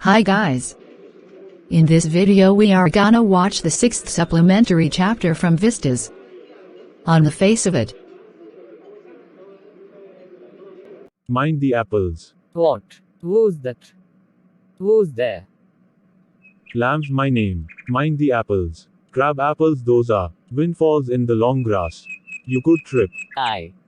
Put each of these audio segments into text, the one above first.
Hi guys. In this video we are gonna watch the 6th supplementary chapter from VISTAS. On the face of it. Mind the apples. What? Who's that? Who's there? Lamb's my name. Mind the apples. Crab apples those are. Wind falls in the long grass. You could trip.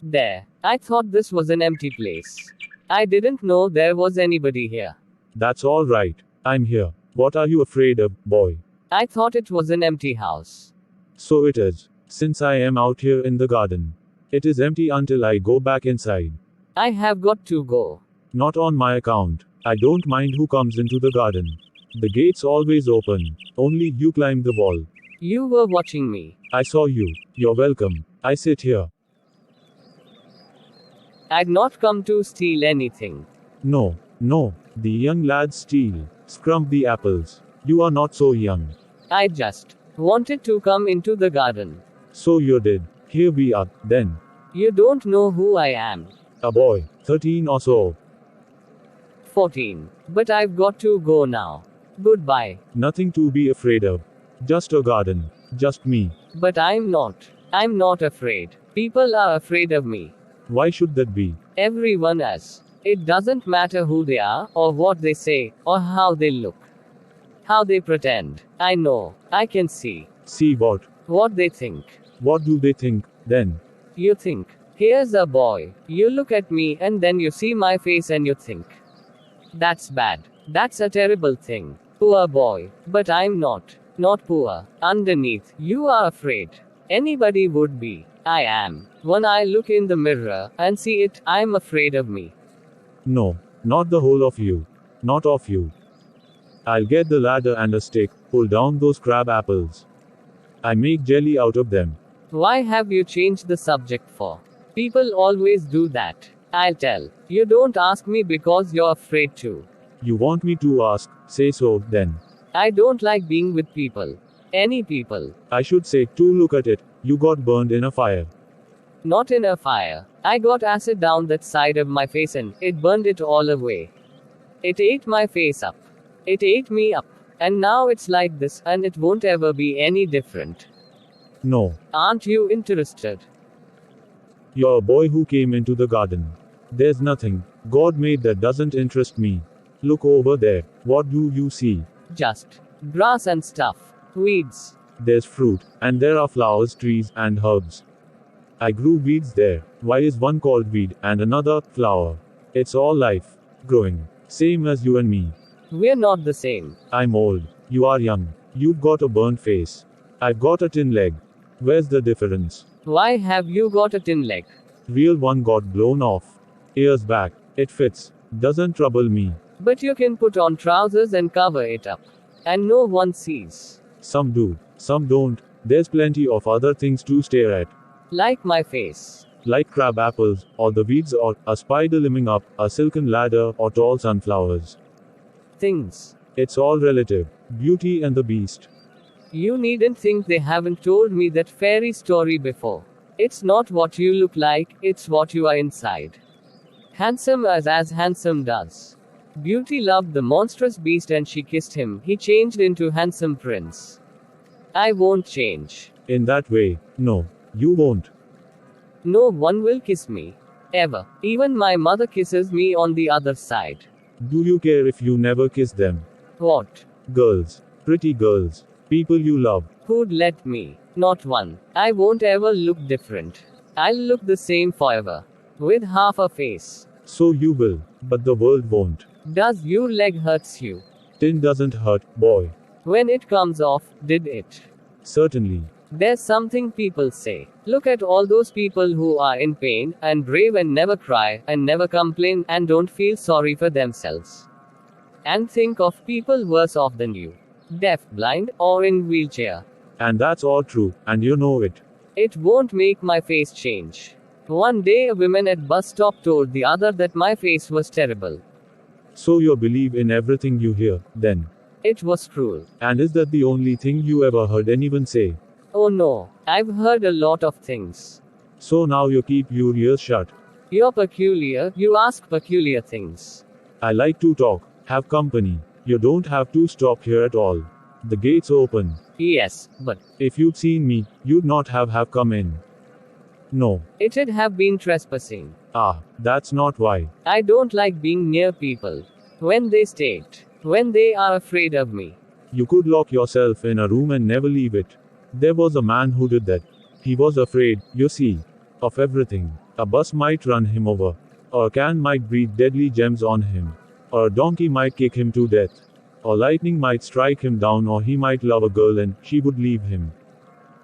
There. I thought this was an empty place. I didn't know there was anybody here. That's all right. I'm here. What are you afraid of, boy? I thought it was an empty house. So it is. Since I am out here in the garden. It is empty until I go back inside. I have got to go. Not on my account. I don't mind who comes into the garden. The gate's always open. Only you climb the wall. You were watching me. I saw you. You're welcome. I sit here. I'd not come to steal anything. No. The young lads steal. Scrump the apples. You are not so young. I just wanted to come into the garden. So you did. Here we are, then. You don't know who I am. A boy, 13 or so. 14. But I've got to go now. Goodbye. Nothing to be afraid of. Just a garden. Just me. But I'm not. I'm not afraid. People are afraid of me. Why should that be? Everyone is. It doesn't matter who they are, or what they say, or how they look. How they pretend. I know. I can see. See what? What they think. What do they think, then? You think. Here's a boy. You look at me and then you see my face and you think. That's bad. That's a terrible thing. Poor boy. But I'm not. Not poor. Underneath, you are afraid. Anybody would be. I am. When I look in the mirror and see it, I'm afraid of me. No, not the whole of you. Not of you. I'll get the ladder and a stick, pull down those crab apples. I make jelly out of them. Why have you changed the subject for? People always do that. I'll tell. You don't ask me because you're afraid to. You want me to ask, say so, then. I don't like being with people. Any people. I should say, to look at it, you got burned in a fire. Not in a fire. I got acid down that side of my face and it burned it all away. It ate my face up. It ate me up. And now it's like this and it won't ever be any different. No. Aren't you interested? You're a boy who came into the garden. There's nothing God made that doesn't interest me. Look over there. What do you see? Just grass and stuff. Weeds. There's fruit, and there are flowers, trees, and herbs. I grew weeds there. Why is one called weed, and another, flower? It's all life. Growing. Same as you and me. We're not the same. I'm old. You are young. You've got a burnt face. I've got a tin leg. Where's the difference? Why have you got a tin leg? Real one got blown off. Years back. It fits. Doesn't trouble me. But you can put on trousers and cover it up. And no one sees. Some do. Some don't. There's plenty of other things to stare at. Like my face. Like crab apples, or the weeds, or a spider limbing up, a silken ladder, or tall sunflowers. Things. It's all relative. Beauty and the Beast. You needn't think they haven't told me that fairy story before. It's not what you look like, it's what you are inside. Handsome as handsome does. Beauty loved the monstrous beast and she kissed him. He changed into handsome prince. I won't change. In that way, no. You won't. No one will kiss me. Ever. Even my mother kisses me on the other side. Do you care if you never kiss them? What? Girls. Pretty girls. People you love. Who'd let me? Not one. I won't ever look different. I'll look the same forever. With half a face. So you will. But the world won't. Does your leg hurts you? Tin doesn't hurt, boy. When it comes off, did it? Certainly. There's something people say. Look at all those people who are in pain, and brave and never cry, and never complain, and don't feel sorry for themselves. And think of people worse off than you. Deaf, blind, or in wheelchair. And that's all true, and you know it. It won't make my face change. One day a woman at bus stop told the other that my face was terrible. So you believe in everything you hear, then? It was cruel. And is that the only thing you ever heard anyone say? Oh no, I've heard a lot of things. So now you keep your ears shut. You're peculiar, you ask peculiar things. I like to talk, have company. You don't have to stop here at all. The gate's open. Yes, but If you'd seen me, you'd not have come in. No. it'd have been trespassing. Ah, that's not why. I don't like being near people. When they state, when they are afraid of me. You could lock yourself in a room and never leave it. There was a man who did that. He was afraid, you see, of everything. A bus might run him over. Or a can might breathe deadly gems on him. Or a donkey might kick him to death. Or lightning might strike him down, or he might love a girl and she would leave him.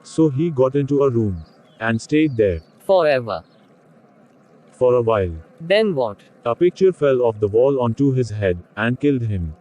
So he got into a room. And stayed there. Forever. For a while. Then what? A picture fell off the wall onto his head, and killed him.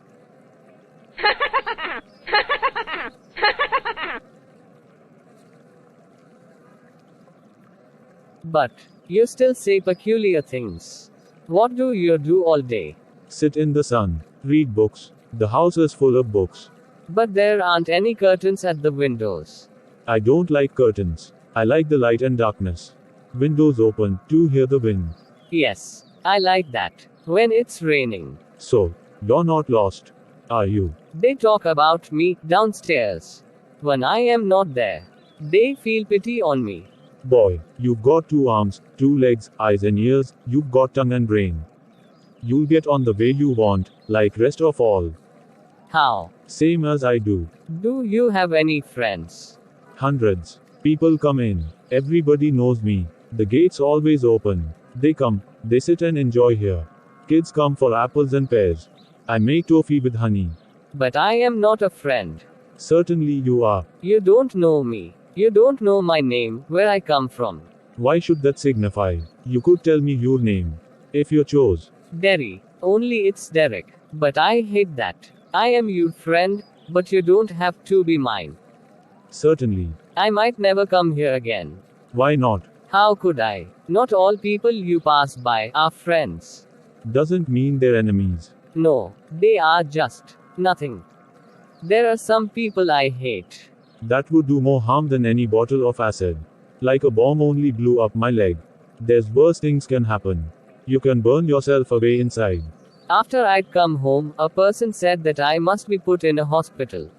But you still say peculiar things. What do you do all day? Sit in the sun. Read books. The house is full of books. But there aren't any curtains at the windows. I don't like curtains. I like the light and darkness. Windows open, to hear the wind. Yes, I like that. When it's raining. So, you're not lost, are you? They talk about me downstairs. When I am not there, they feel pity on me. Boy, you've got 2 arms, 2 legs, eyes and ears, you've got tongue and brain. You'll get on the way you want, like rest of all. How? Same as I do. Do you have any friends? Hundreds. People come in. Everybody knows me. The gate's always open. They come, they sit and enjoy here. Kids come for apples and pears. I make toffee with honey. But I am not a friend. Certainly you are. You don't know me. You don't know my name, where I come from. Why should that signify? You could tell me your name. If you chose. Derry. Only it's Derek. But I hate that. I am your friend, but you don't have to be mine. Certainly. I might never come here again. Why not? How could I? Not all people you pass by are friends. Doesn't mean they're enemies. No, they are just nothing. There are some people I hate. That would do more harm than any bottle of acid. Like a bomb only blew up my leg. There's worse things can happen. You can burn yourself away inside. After I'd come home, a person said that I must be put in a hospital.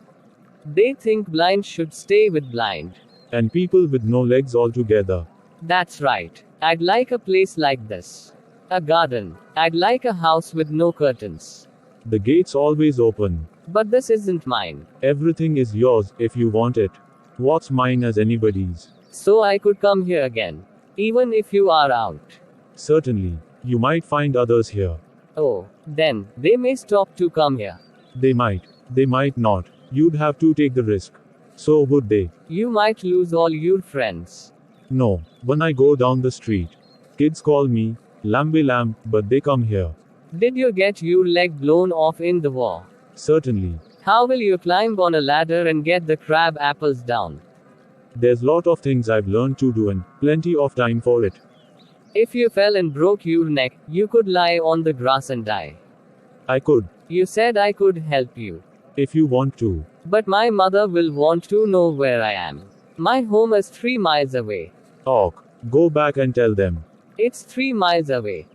They think blind should stay with blind. And people with no legs altogether. That's right. I'd like a place like this. A garden. I'd like a house with no curtains. The gate's always open. But this isn't mine. Everything is yours, if you want it. What's mine is anybody's. So I could come here again. Even if you are out. Certainly. You might find others here. Oh, then, they may stop to come here. They might. They might not. You'd have to take the risk. So would they. You might lose all your friends. No. When I go down the street, kids call me Lambe Lamb, but they come here. Did you get your leg blown off in the war? Certainly. How will you climb on a ladder and get the crab apples down? There's lot of things I've learned to do and plenty of time for it. If you fell and broke your neck, you could lie on the grass and die. I could. You said I could help you. If you want to. But my mother will want to know where I am. My home is 3 miles away. Awk. Go back and tell them. It's 3 miles away.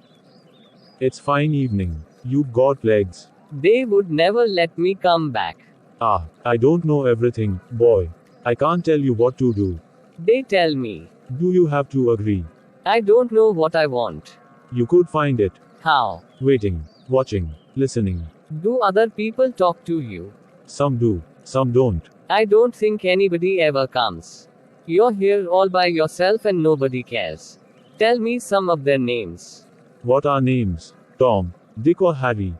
It's fine evening. You've got legs. They would never let me come back. Ah, I don't know everything, boy. I can't tell you what to do. They tell me. Do you have to agree? I don't know what I want. You could find it. How? Waiting, watching, listening. Do other people talk to you? Some do, some don't. I don't think anybody ever comes. You're here all by yourself and nobody cares. Tell me some of their names. What are names? Tom, Dick or Harry?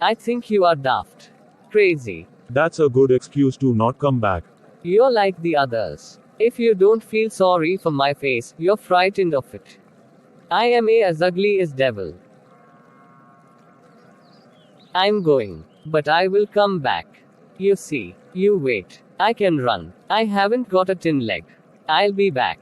I think you are daft. Crazy. That's a good excuse to not come back. You're like the others. If you don't feel sorry for my face, you're frightened of it. I am as ugly as devil. I'm going. But I will come back. You see. You wait. I can run. I haven't got a tin leg. I'll be back.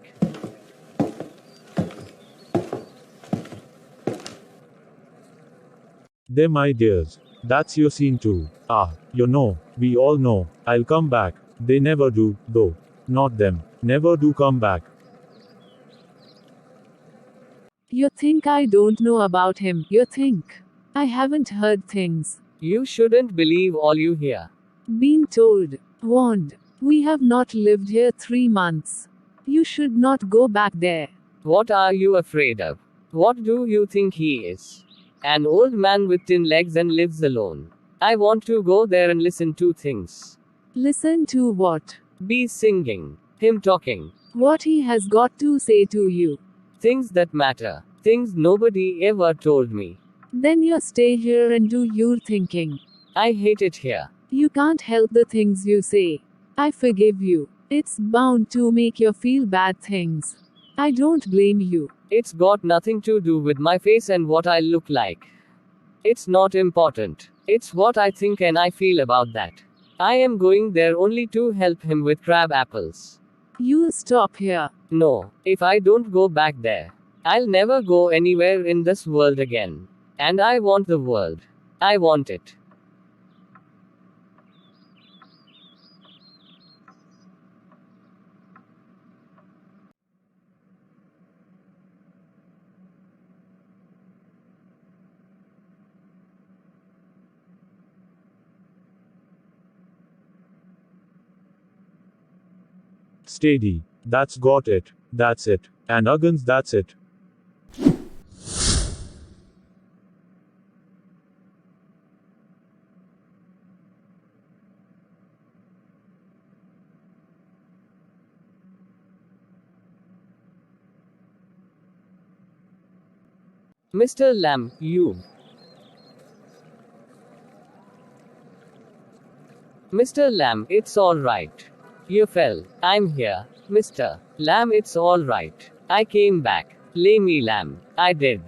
They're my dears. That's your scene too. Ah, you know, we all know. I'll come back. They never do, though. Not them. Never do come back. You think I don't know about him, you think. I haven't heard things. You shouldn't believe all you hear. Been told. Warned. We have not lived here 3 months. You should not go back there. What are you afraid of? What do you think he is? An old man with 10 legs and lives alone. I want to go there and listen to things. Listen to what? Bees singing. Him talking. What he has got to say to you. Things that matter. Things nobody ever told me. Then you stay here and do your thinking. I hate it here. You can't help the things you say. I forgive you. It's bound to make you feel bad things. I don't blame you. It's got nothing to do with my face and what I look like. It's not important. It's what I think and I feel about that. I am going there only to help him with crab apples. You stop here. No, if I don't go back there, I'll never go anywhere in this world again. And I want the world. I want it. Steady. That's got it. That's it. And Uggins, that's it. Mr. Lamb, you. Mr. Lamb, it's alright. You fell. I'm here. Mr. Lamb, it's alright. I came back. Lay me, Lamb. I did.